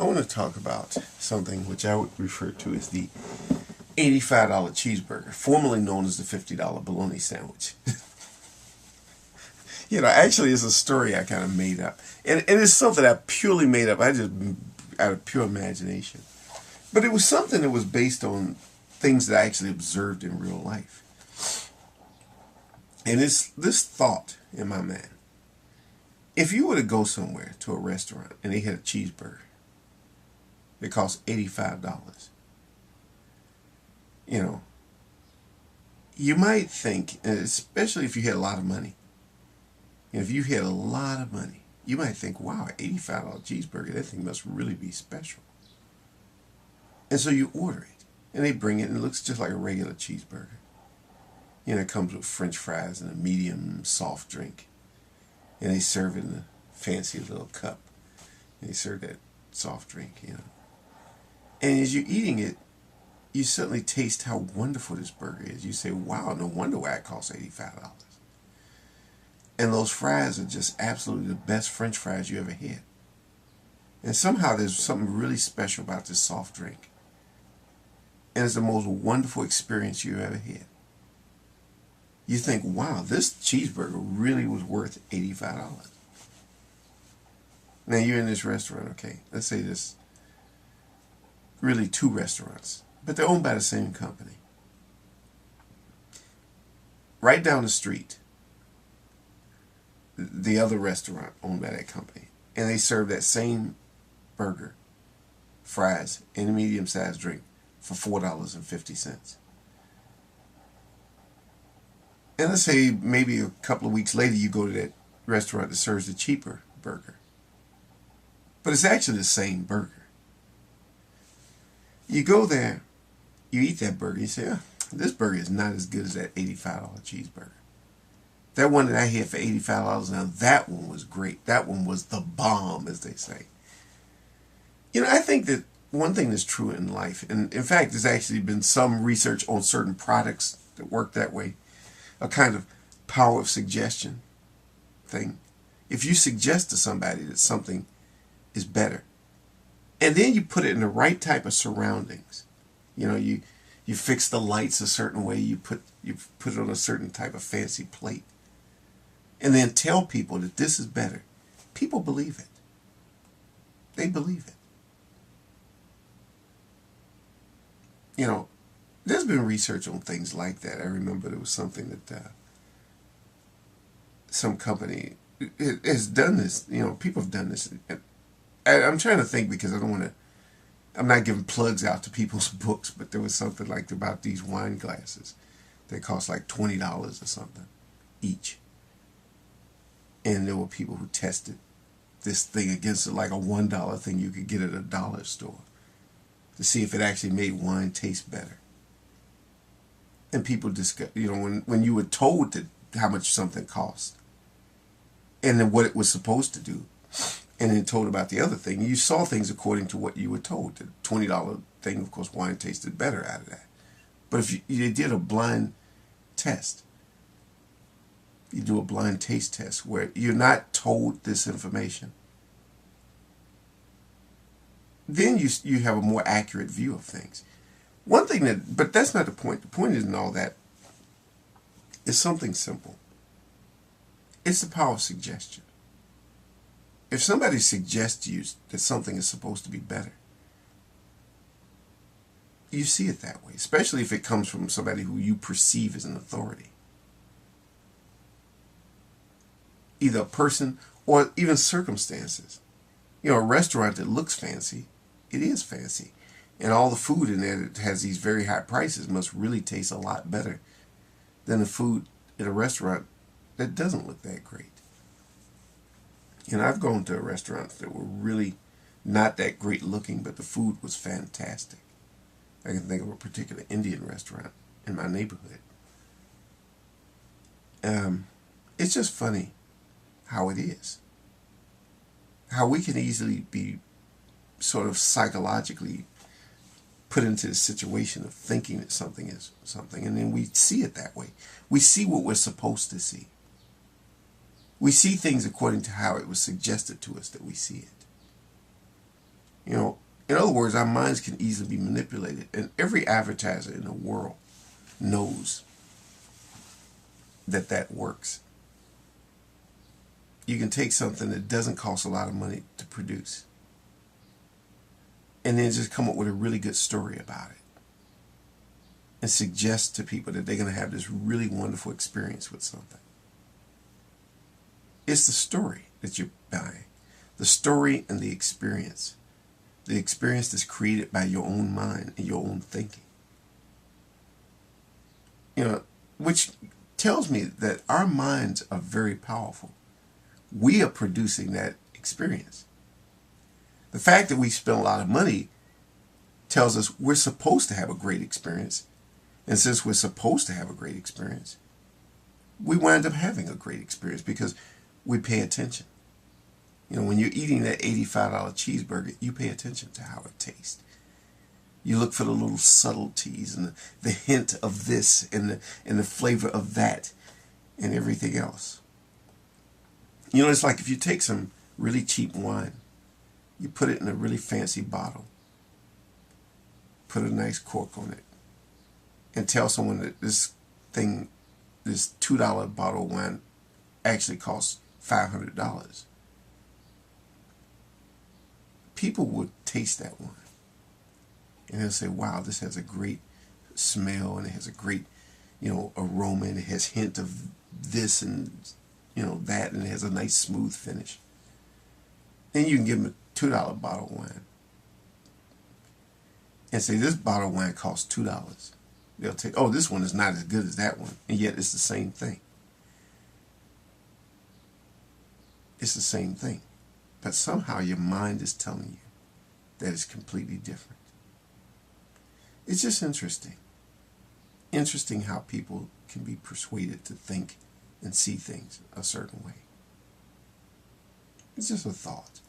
I want to talk about something which I would refer to as the $85 cheeseburger, formerly known as the $50 bologna sandwich. Actually, it's a story I kind of made up. And it's something I purely made up. I just, out of pure imagination. But it was something that was based on things that I actually observed in real life. And it's this thought in my mind. If you were to go somewhere to a restaurant and they had a cheeseburger that cost $85, you might think, especially if you had a lot of money, if you had a lot of money, you might think, wow, an $85 cheeseburger, that thing must really be special. And so you order it, and they bring it, and it looks just like a regular cheeseburger. It comes with French fries and a medium soft drink. And they serve it in a fancy little cup. And they serve that soft drink, And as you're eating it, you suddenly taste how wonderful this burger is. You say, wow, no wonder why it costs $85. And those fries are just absolutely the best French fries you ever had. And somehow there's something really special about this soft drink. And it's the most wonderful experience you ever had. You think, wow, this cheeseburger really was worth $85. Now you're in this restaurant, okay? Let's say there's really two restaurants, but they're owned by the same company. Right down the street, the other restaurant owned by that company, and they serve that same burger, fries, and a medium-sized drink for $4.50. And let's say maybe a couple of weeks later you go to that restaurant that serves the cheaper burger. But it's actually the same burger. You go there, you eat that burger, you say, oh, this burger is not as good as that $85 cheeseburger. That one that I had for $85, now that one was great. That one was the bomb, as they say. I think that one thing that's true in life, and in fact there's actually been some research on certain products that work that way, a kind of power of suggestion thing. If you suggest to somebody that something is better, and then you put it in the right type of surroundings, you fix the lights a certain way, you put it on a certain type of fancy plate, and then tell people that this is better, people believe it. They believe it. There's been research on things like that. I remember there was something that some company has done this. People have done this. I'm trying to think because I'm not giving plugs out to people's books, but there was something like about these wine glasses. They cost like $20 or something each. And there were people who tested this thing against like a $1 thing you could get at a dollar store to see if it actually made wine taste better. And people discuss, when you were told how much something cost, and then what it was supposed to do, and then told about the other thing, you saw things according to what you were told. The $20 thing, of course, wine tasted better out of that. But if you did a blind test, you do a blind taste test where you're not told this information, then you have a more accurate view of things. One thing but that's not the point. The point isn't all that. It's something simple. It's the power of suggestion. If somebody suggests to you that something is supposed to be better, you see it that way, especially if it comes from somebody who you perceive as an authority. Either a person or even circumstances. A restaurant that looks fancy, it is fancy. And all the food in there that has these very high prices must really taste a lot better than the food at a restaurant that doesn't look that great. I've gone to restaurants that were really not that great looking, but the food was fantastic. I can think of a particular Indian restaurant in my neighborhood. It's just funny how it is. How we can easily be sort of psychologically put into the situation of thinking that something is something, and then we see it that way. We see what we're supposed to see. We see things according to how it was suggested to us that we see it. You know, in other words, our minds can easily be manipulated. And every advertiser in the world knows that that works. You can take something that doesn't cost a lot of money to produce and then just come up with a really good story about it and suggest to people that they're going to have this really wonderful experience with something. It's the story that you're buying. The story and the experience. The experience that's created by your own mind and your own thinking. You know, which tells me that our minds are very powerful. We are producing that experience. The fact that we spend a lot of money tells us we're supposed to have a great experience. And since we're supposed to have a great experience, we wind up having a great experience because we pay attention. You know, when you're eating that $85 cheeseburger, you pay attention to how it tastes. You look for the little subtleties and the hint of this and the flavor of that and everything else. You know, it's like if you take some really cheap wine, you put it in a really fancy bottle, put a nice cork on it, and tell someone that this $2 bottle of wine actually costs $500. People would taste that wine and they'll say, wow, this has a great smell and it has a great, aroma and it has hint of this and, that, and it has a nice smooth finish. Then you can give them a $2 bottle of wine and say, this bottle of wine costs $2. They'll take, oh, this one is not as good as that one, and yet it's the same thing. It's the same thing. But somehow your mind is telling you that it's completely different. It's just interesting. Interesting how people can be persuaded to think and see things a certain way. It's just a thought.